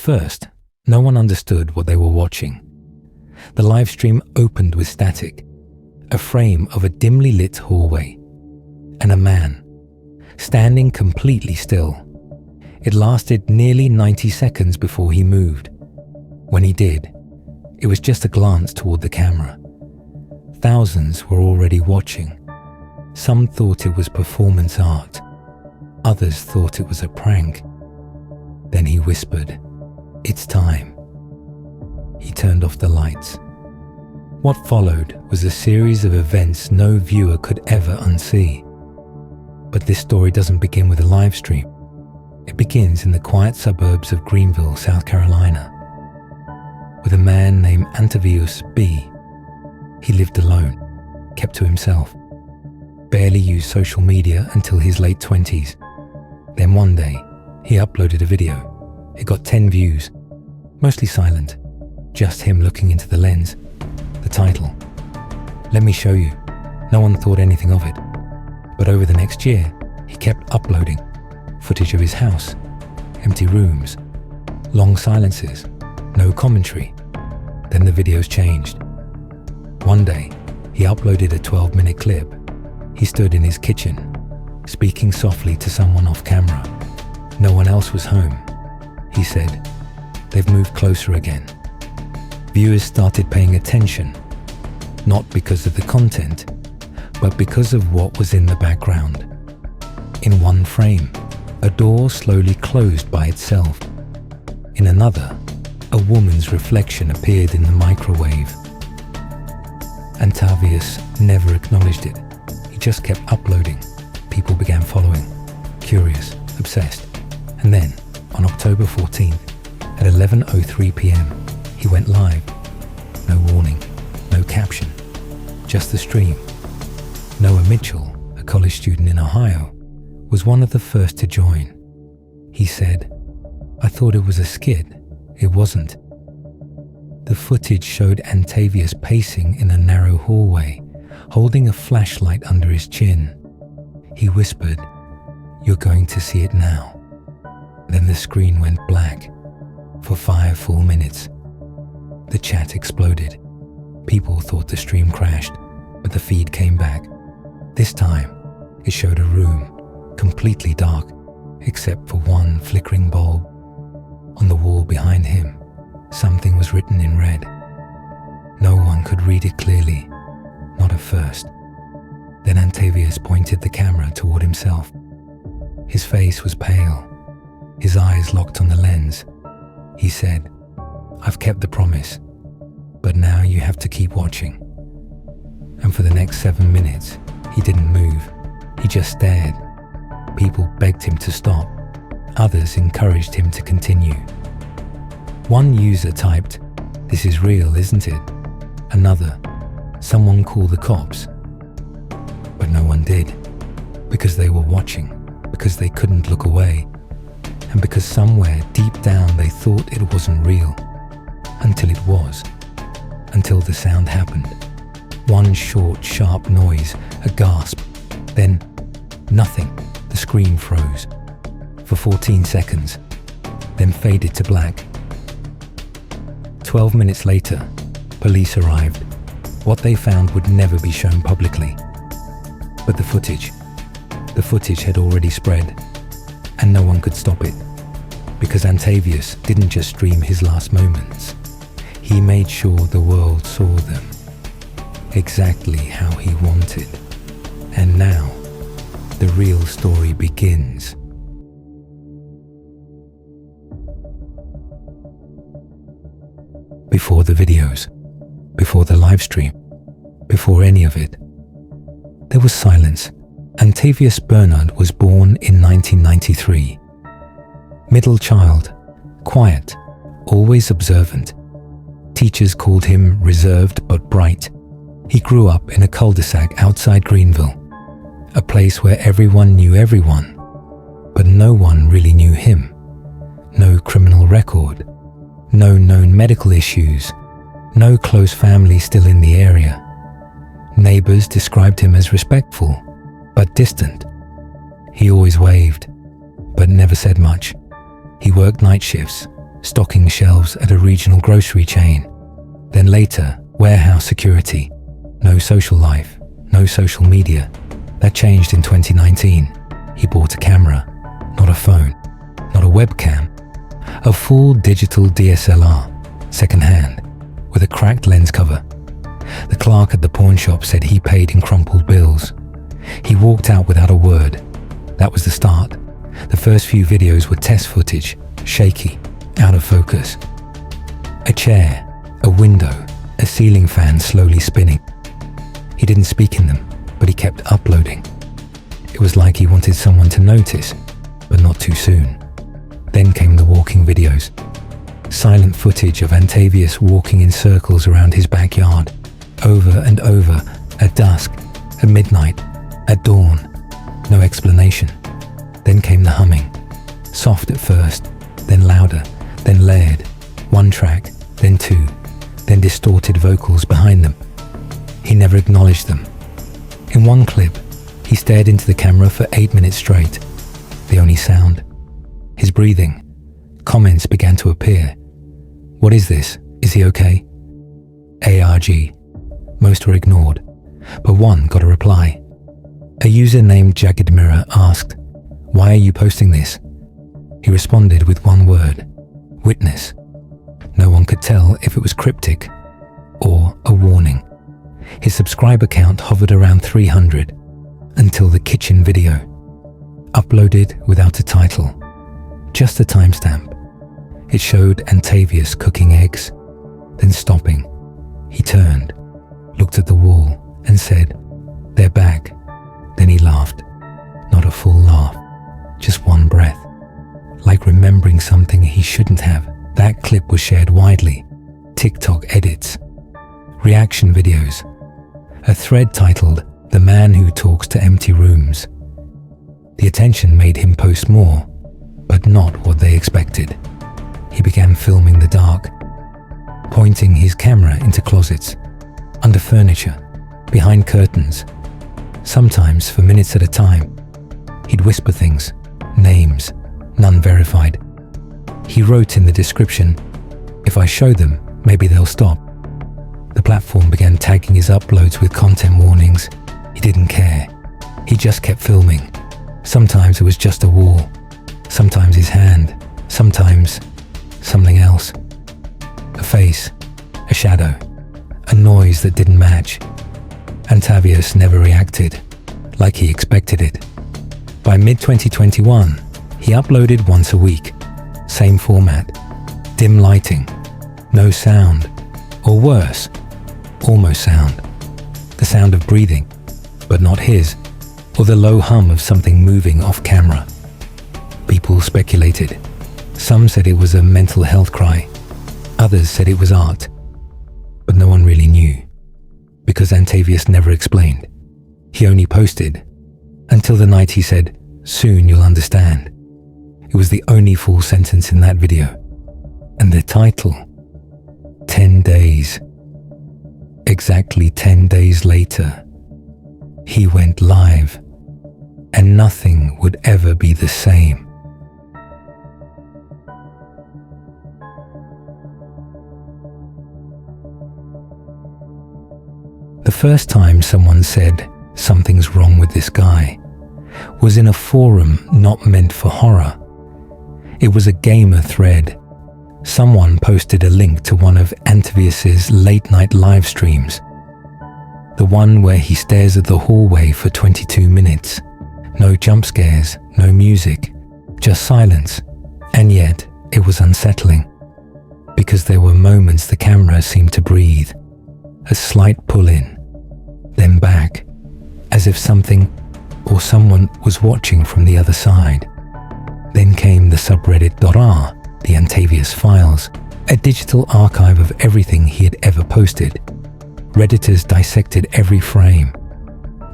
first, no one understood what they were watching. The live stream opened with static, a frame of a dimly lit hallway, and a man, standing completely still. It lasted nearly 90 seconds before he moved. When he did, it was just a glance toward the camera. Thousands were already watching. Some thought it was performance art. Others thought it was a prank. Then he whispered, "It's time." He turned off the lights. What followed was a series of events no viewer could ever unsee. But this story doesn't begin with a live stream. It begins in the quiet suburbs of Greenville, South Carolina, with a man named Antavius B. He lived alone, kept to himself, barely used social media until his late 20s. Then one day, he uploaded a video. It got 10 views, mostly silent, just him looking into the lens. The title, "Let me show you." No one thought anything of it. But over the next year, he kept uploading footage of his house, empty rooms, long silences, no commentary. Then the videos changed. One day, he uploaded a 12-minute clip. He stood in his kitchen, speaking softly to someone off camera. No one else was home. He said, "They've moved closer again." Viewers started paying attention, not because of the content, but because of what was in the background. In one frame, a door slowly closed by itself. In another, a woman's reflection appeared in the microwave. Antavius never acknowledged it. He just kept uploading. People began following, curious, obsessed. And then, on October 14th, at 11:03 p.m., he went live. No warning, no caption, just the stream. Noah Mitchell, a college student in Ohio, was one of the first to join. He said, "I thought it was a skit. It wasn't." The footage showed Antavius pacing in a narrow hallway, holding a flashlight under his chin. He whispered, "You're going to see it now." Then the screen went black for 5 full minutes. The chat exploded. People thought the stream crashed, but the feed came back. This time, it showed a room, completely dark, except for one flickering bulb. On the wall behind him, something was written in red. No one could read it clearly, not at first. Then Antavius pointed the camera toward himself. His face was pale, his eyes locked on the lens. He said, "I've kept the promise, but now you have to keep watching." And for the next 7 minutes, he didn't move. He just stared. People begged him to stop. Others encouraged him to continue. One user typed, "This is real, isn't it?" Another, "Someone call the cops." But no one did, because they were watching, because they couldn't look away, and because somewhere deep down they thought it wasn't real. Until it was. Until the sound happened. One short, sharp noise, a gasp. Then, nothing. The screen froze. For 14 seconds. Then faded to black. 12 minutes later, police arrived. What they found would never be shown publicly. But the footage had already spread, and no one could stop it. Because Antavius didn't just stream his last moments. He made sure the world saw them, exactly how he wanted. And now, the real story begins. Before the videos, before the live stream, before any of it, there was silence. Antavius Bernard was born in 1993. Middle child, quiet, always observant. Teachers called him reserved but bright. He grew up in a cul-de-sac outside Greenville, a place where everyone knew everyone, but no one really knew him. No criminal record, no known medical issues, no close family still in the area. Neighbors described him as respectful, but distant. He always waved, but never said much. He worked night shifts, stocking shelves at a regional grocery chain. Then later, warehouse security. No social life, no social media. That changed in 2019. He bought a camera, not a phone, not a webcam, a full digital DSLR, second-hand, with a cracked lens cover. The clerk at the pawn shop said he paid in crumpled bills. He walked out without a word. That was the start. The first few videos were test footage, shaky, out of focus. A chair, a window, a ceiling fan slowly spinning. He didn't speak in them, but he kept uploading. It was like he wanted someone to notice, but not too soon. Then came the walking videos. Silent footage of Antavius walking in circles around his backyard, over and over, at dusk, at midnight, at dawn. No explanation. Then came the humming. Soft at first, then louder, then layered. One track, then two, then distorted vocals behind them. He never acknowledged them. In one clip, he stared into the camera for 8 minutes straight. The only sound, his breathing. Comments began to appear. What is this? Is he okay? ARG. Most were ignored, but one got a reply. A user named Jagged Mirror asked, "Why are you posting this?" He responded with one word, witness. No one could tell if it was cryptic or a warning. His subscriber count hovered around 300 until the kitchen video, uploaded without a title, just a timestamp. It showed Antavius cooking eggs, then stopping. He turned, looked at the wall and said, "They're back." Then he laughed. Not a full laugh, just one breath. Like remembering something he shouldn't have. That clip was shared widely. TikTok edits, reaction videos, a thread titled "The Man Who Talks to Empty Rooms." The attention made him post more, but not what they expected. He began filming the dark, pointing his camera into closets, under furniture, behind curtains. Sometimes for minutes at a time, he'd whisper things, names, none verified. He wrote in the description, "If I show them, maybe they'll stop." The platform began tagging his uploads with content warnings. He didn't care. He just kept filming. Sometimes it was just a wall, sometimes his hand, sometimes something else. A face, a shadow, a noise that didn't match. Antavius never reacted, like he expected it. By mid-2021, he uploaded once a week. Same format, dim lighting, no sound, or worse, almost sound. The sound of breathing, but not his, or the low hum of something moving off camera. People speculated. Some said it was a mental health cry. Others said it was art. But no one really knew, because Antavius never explained. He only posted, until the night he said, "Soon you'll understand." It was the only full sentence in that video. And the title, 10 days. Exactly 10 days later, he went live, and nothing would ever be the same. The first time someone said, "Something's wrong with this guy," was in a forum not meant for horror. It was a gamer thread. Someone posted a link to one of Antavius's late-night live streams. The one where he stares at the hallway for 22 minutes. No jump scares, no music, just silence. And yet, it was unsettling. Because there were moments the camera seemed to breathe. A slight pull-in, then back, as if something or someone was watching from the other side. Then came the subreddit .r, the Antavius files, a digital archive of everything he had ever posted. Redditors dissected every frame.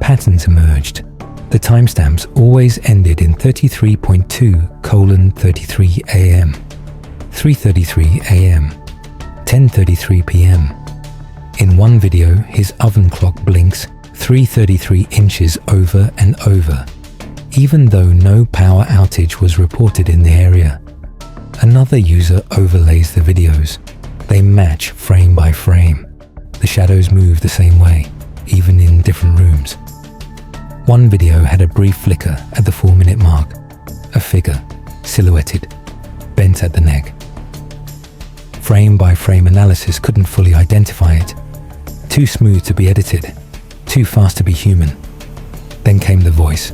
Patterns emerged. The timestamps always ended in 33.2:33 a.m., 3:33 a.m., 10:33 p.m. In one video, his oven clock blinks 333 inches over and over, even though no power outage was reported in the area. Another user overlays the videos. They match frame by frame. The shadows move the same way, even in different rooms. One video had a brief flicker at the 4-minute mark. A figure, silhouetted, bent at the neck. Frame by frame analysis couldn't fully identify it. Too smooth to be edited, too fast to be human. Then came the voice.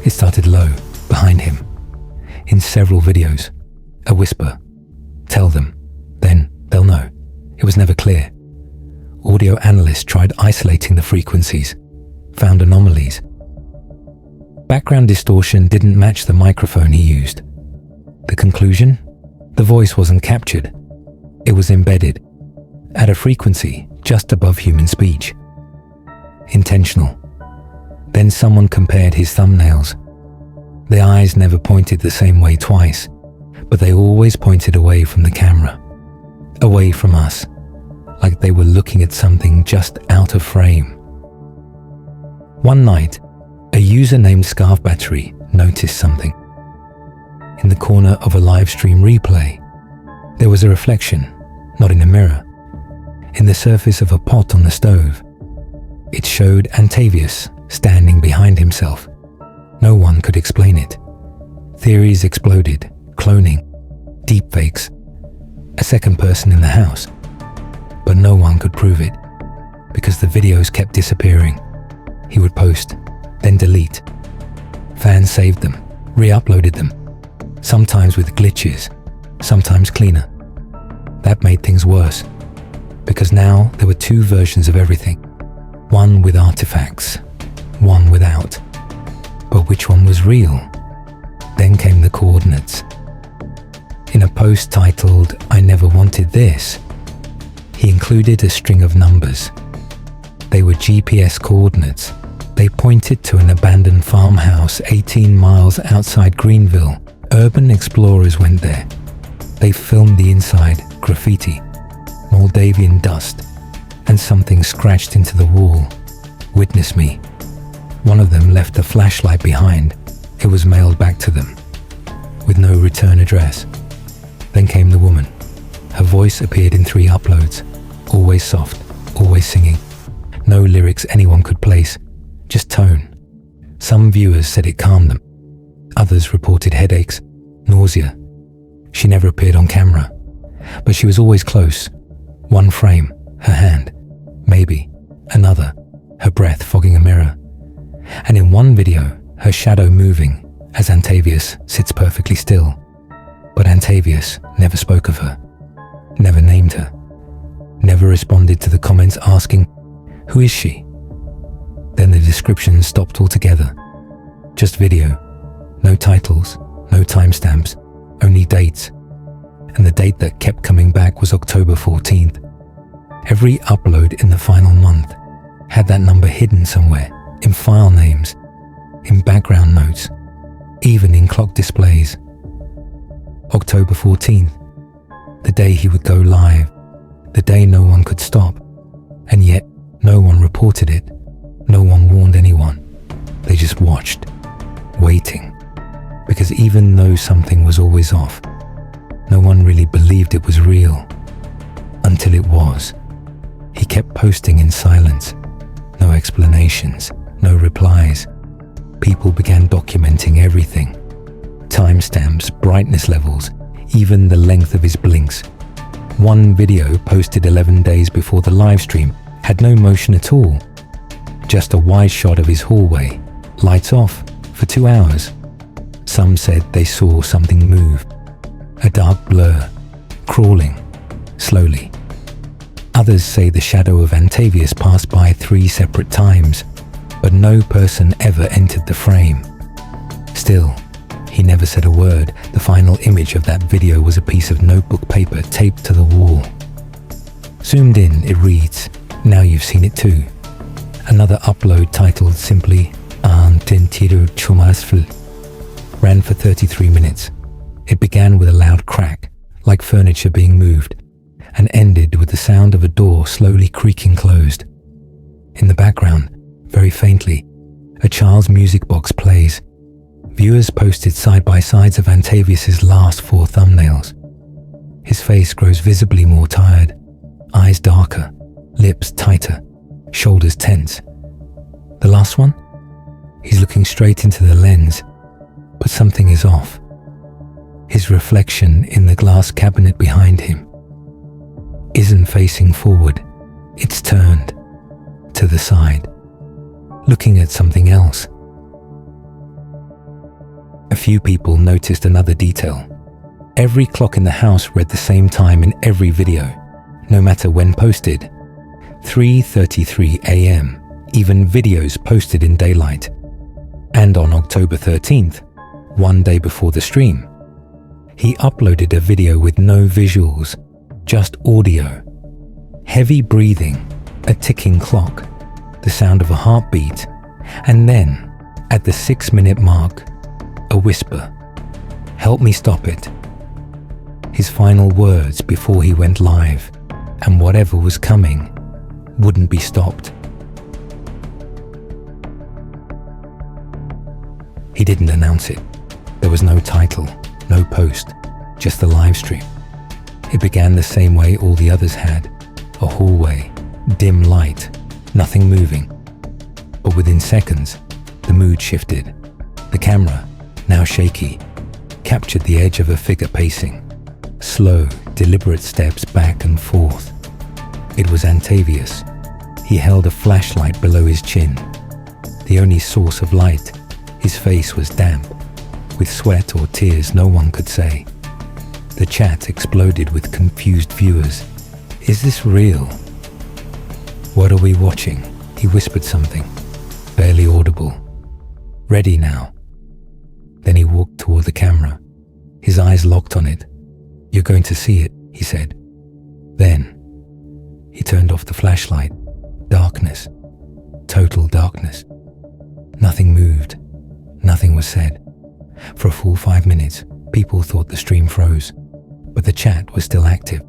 It started low, behind him. In several videos, a whisper. Tell them, then they'll know. It was never clear. Audio analysts tried isolating the frequencies, found anomalies. Background distortion didn't match the microphone he used. The conclusion? The voice wasn't captured. It was embedded, at a frequency just above human speech. Intentional. Then someone compared his thumbnails. The eyes never pointed the same way twice, but they always pointed away from the camera, away from us, like they were looking at something just out of frame. One night, a user named Scarf Battery noticed something. In the corner of a live stream replay, there was a reflection, not in a mirror, in the surface of a pot on the stove. It showed Antavius standing behind himself. No one could explain it. Theories exploded, cloning, deepfakes, a second person in the house. But no one could prove it, because the videos kept disappearing. He would post, then delete. Fans saved them, re-uploaded them, sometimes with glitches, sometimes cleaner. That made things worse, because now there were two versions of everything. One with artifacts, one without. But which one was real? Then came the coordinates. In a post titled, "I Never Wanted This," he included a string of numbers. They were GPS coordinates. They pointed to an abandoned farmhouse 18 miles outside Greenville. Urban explorers went there. They filmed the inside, graffiti, Moldavian dust, and something scratched into the wall. Witness me. One of them left a flashlight behind. It was mailed back to them, with no return address. Then came the woman. Her voice appeared in 3 uploads, always soft, always singing. No lyrics anyone could place, just tone. Some viewers said it calmed them. Others reported headaches, nausea. She never appeared on camera, but she was always close. One frame, her hand, maybe another, her breath fogging a mirror. And in one video, her shadow moving as Antavius sits perfectly still. But Antavius never spoke of her, never named her, never responded to the comments asking, "Who is she?" Then the description stopped altogether. Just video, no titles, no timestamps, only dates. And the date that kept coming back was October 14th. Every upload in the final month had that number hidden somewhere, in file names, in background notes, even in clock displays. October 14th, the day he would go live, the day no one could stop, and yet no one reported it, no one warned anyone. They just watched, waiting, because even though something was always off, no one really believed it was real, until it was. He kept posting in silence, no explanations, no replies. People began documenting everything. Timestamps, brightness levels, even the length of his blinks. One video posted 11 days before the live stream had no motion at all. Just a wide shot of his hallway, lights off, for 2 hours. Some said they saw something move. A dark blur, crawling, slowly. Others say the shadow of Antavius passed by 3 separate times, but no person ever entered the frame. Still, he never said a word. The final image of that video was a piece of notebook paper taped to the wall. Zoomed in, it reads, "Now you've seen it too." Another upload titled simply, "An tentido chumasfl," ran for 33 minutes. It began with a loud crack, like furniture being moved, and ended with the sound of a door slowly creaking closed. In the background, very faintly, a child's music box plays. Viewers posted side-by-sides of Antavius's last 4 thumbnails. His face grows visibly more tired, eyes darker, lips tighter, shoulders tense. The last one? He's looking straight into the lens, but something is off. His reflection in the glass cabinet behind him isn't facing forward, it's turned to the side, looking at something else. A few people noticed another detail. Every clock in the house read the same time in every video, no matter when posted. 3:33 a.m., even videos posted in daylight. And on October 13th, one day before the stream, he uploaded a video with no visuals, just audio. Heavy breathing, a ticking clock, the sound of a heartbeat, and then, at the 6-minute mark, a whisper. "Help me stop it." His final words before he went live, and whatever was coming wouldn't be stopped. He didn't announce it. There was no title, no post, just the live stream. It began the same way all the others had, a hallway, dim light, nothing moving. But within seconds, the mood shifted. The camera, now shaky, captured the edge of a figure pacing. Slow, deliberate steps back and forth. It was Antavius. He held a flashlight below his chin. The only source of light, his face was damp, with sweat or tears no one could say. The chat exploded with confused viewers. "Is this real? What are we watching?" He whispered something, barely audible. "Ready now." Then he walked toward the camera, his eyes locked on it. "You're going to see it," he said. Then, he turned off the flashlight. Darkness. Total darkness. Nothing moved. Nothing was said. For a full 5 minutes, people thought the stream froze, but the chat was still active.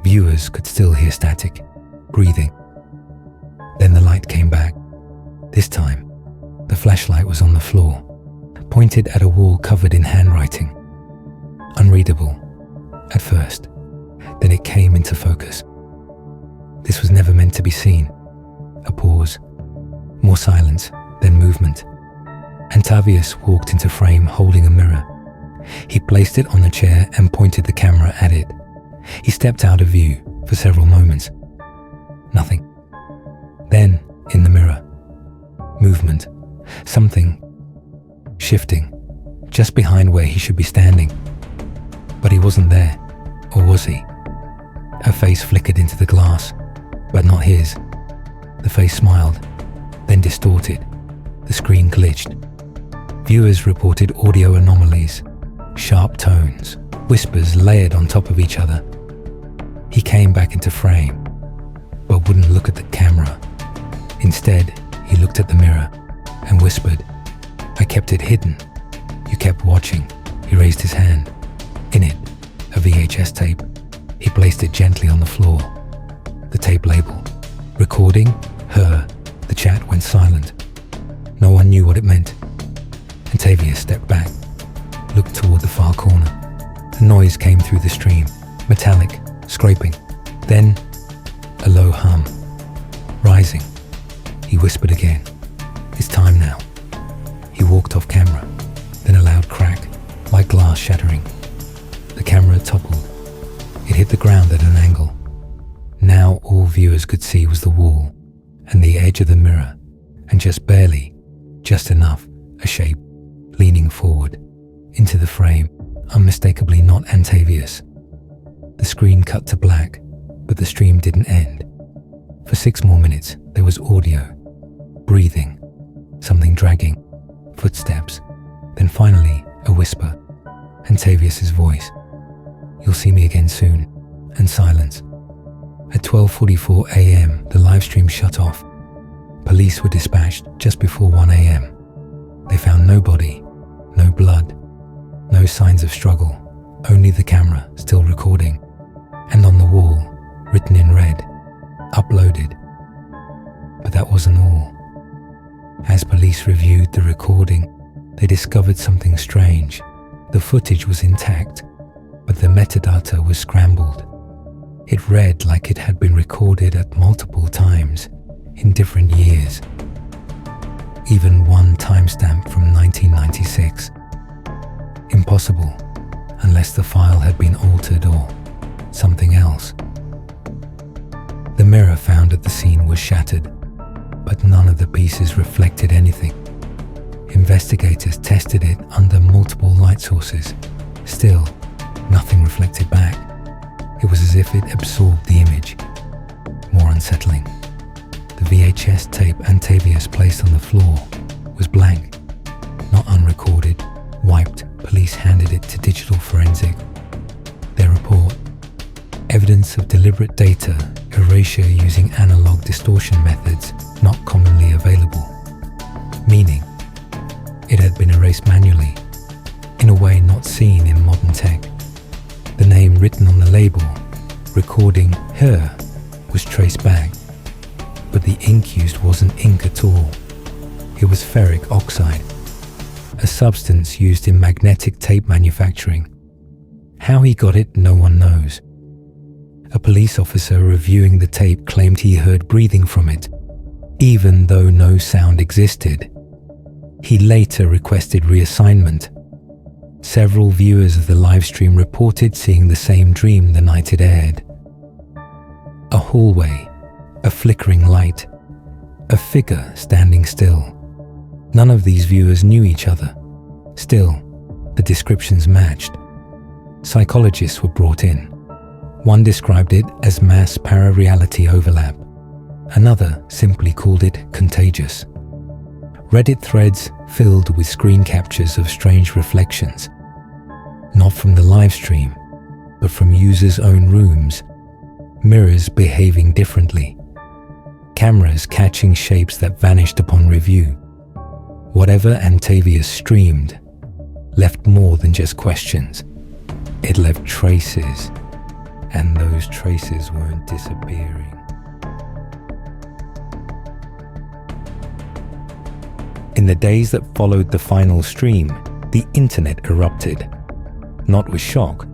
Viewers could still hear static, breathing. Then the light came back. This time, the flashlight was on the floor, pointed at a wall covered in handwriting. Unreadable, at first. Then it came into focus. This was never meant to be seen. A pause, more silence, then movement. Antavius walked into frame holding a mirror. He placed it on a chair and pointed the camera at it. He stepped out of view for several moments. Nothing. Then, in the mirror, movement. Something shifting, just behind where he should be standing. But he wasn't there, or was he? A face flickered into the glass, but not his. The face smiled, then distorted. The screen glitched. Viewers reported audio anomalies, sharp tones, whispers layered on top of each other. He came back into frame, but wouldn't look at the camera. Instead, he looked at the mirror and whispered, "I kept it hidden. You kept watching." He raised his hand. In it, a VHS tape. He placed it gently on the floor. The tape label, recording her. The chat went silent. No one knew what it meant. Antavius stepped back, looked toward the far corner. A noise came through the stream, metallic, scraping. Then, a low hum, rising. He whispered again, "It's time now." He walked off camera, then a loud crack, like glass shattering. The camera toppled. It hit the ground at an angle. Now all viewers could see was the wall and the edge of the mirror, and just barely, just enough, a shape leaning forward into the frame, unmistakably not Antavius. The screen cut to black, but the stream didn't end. For 6 more minutes, there was audio, breathing, something dragging, footsteps, then finally a whisper, Antavius's voice. "You'll see me again soon," and silence. At 12:44 a.m., the live stream shut off. Police were dispatched just before 1 a.m. They found no body, no blood, no signs of struggle, only the camera still recording. And on the wall, written in red, "Uploaded." But that wasn't all. As police reviewed the recording, they discovered something strange. The footage was intact, but the metadata was scrambled. It read like it had been recorded at multiple times in different years. Even one timestamp from 1996. Impossible, unless the file had been altered or something else. The mirror found at the scene was shattered, but none of the pieces reflected anything. Investigators tested it under multiple light sources. Still, nothing reflected back. It was as if it absorbed the image. More unsettling, the VHS tape Antavius placed on the floor was blank, not unrecorded, wiped. Police handed it to digital forensic. Their report: evidence of deliberate data erasure using analog distortion methods not commonly available. Meaning, it had been erased manually, in a way not seen in modern tech. The name written on the label, recording her, was traced back, but the ink used wasn't ink at all. It was ferric oxide, a substance used in magnetic tape manufacturing. How he got it, no one knows. A police officer reviewing the tape claimed he heard breathing from it, even though no sound existed. He later requested reassignment. Several viewers of the livestream reported seeing the same dream the night it aired. A hallway, a flickering light, a figure standing still. None of these viewers knew each other. Still, the descriptions matched. Psychologists were brought in. One described it as mass parareality overlap. Another simply called it contagious. Reddit threads filled with screen captures of strange reflections. Not from the live stream, but from users' own rooms. Mirrors behaving differently. Cameras catching shapes that vanished upon review. Whatever Antavius streamed left more than just questions. It left traces, and those traces weren't disappearing. In the days that followed the final stream, the internet erupted. Not with shock,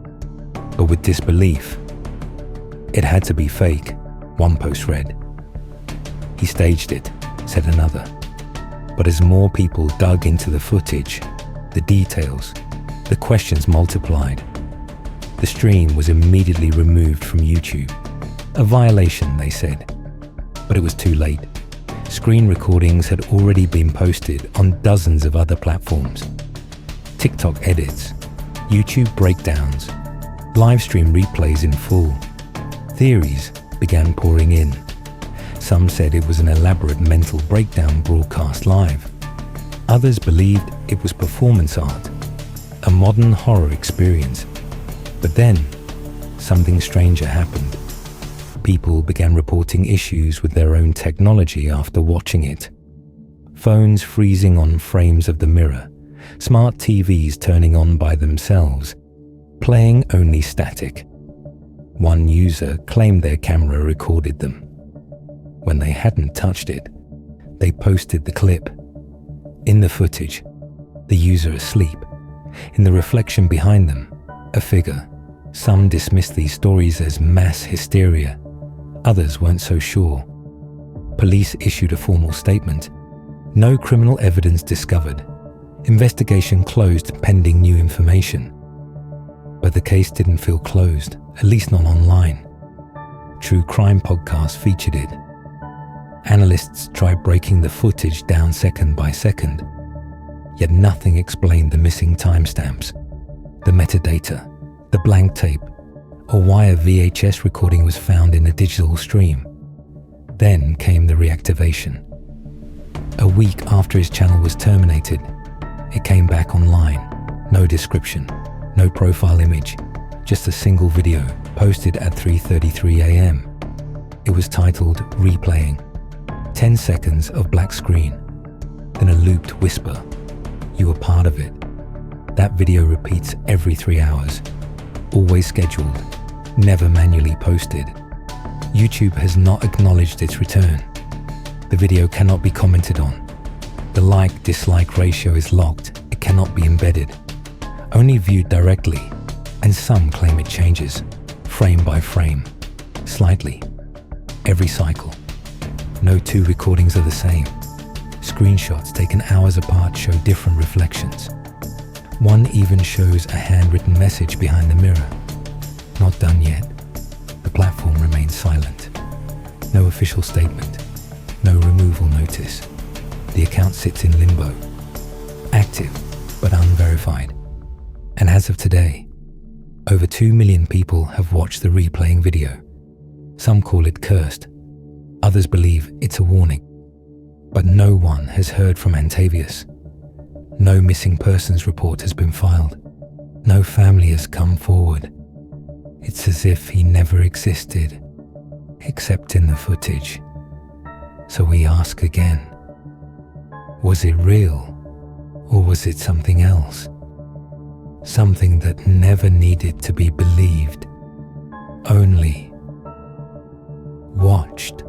but with disbelief. It had to be fake, one post read. He staged it, said another. But as more people dug into the footage, the details, the questions multiplied. The stream was immediately removed from YouTube. A violation, they said. But it was too late. Screen recordings had already been posted on dozens of other platforms. TikTok edits, YouTube breakdowns, livestream replays in full. Theories began pouring in. Some said it was an elaborate mental breakdown broadcast live. Others believed it was performance art, a modern horror experience. But then, something stranger happened. People began reporting issues with their own technology after watching it. Phones freezing on frames of the mirror, smart TVs turning on by themselves, playing only static. One user claimed their camera recorded them. When they hadn't touched it, they posted the clip. In the footage, the user asleep. In the reflection behind them, a figure. Some dismissed these stories as mass hysteria. Others weren't so sure. Police issued a formal statement. No criminal evidence discovered. Investigation closed pending new information. But the case didn't feel closed, at least not online. TrueCrime podcast featured it. Analysts tried breaking the footage down second by second, yet nothing explained the missing timestamps, the metadata, the blank tape, or why a VHS recording was found in a digital stream. Then came the reactivation. A week after his channel was terminated, it came back online. No description, no profile image, just a single video posted at 3:33 a.m. It was titled Replaying. 10 seconds of black screen, then a looped whisper. You were part of it. That video repeats every 3 hours, always scheduled, never manually posted. YouTube has not acknowledged its return. The video cannot be commented on. The like-dislike ratio is locked. It cannot be embedded, only viewed directly, and some claim it changes, frame by frame, slightly, every cycle. No two recordings are the same. Screenshots taken hours apart show different reflections. One even shows a handwritten message behind the mirror. Not done yet. The platform remains silent. No official statement. No removal notice. The account sits in limbo. Active, but unverified. And as of today, over 2 million people have watched the replaying video. Some call it cursed. Others believe it's a warning. But no one has heard from Antavius. No missing persons report has been filed. No family has come forward. It's as if he never existed, except in the footage. So we ask again, was it real, or was it something else? Something that never needed to be believed, only watched.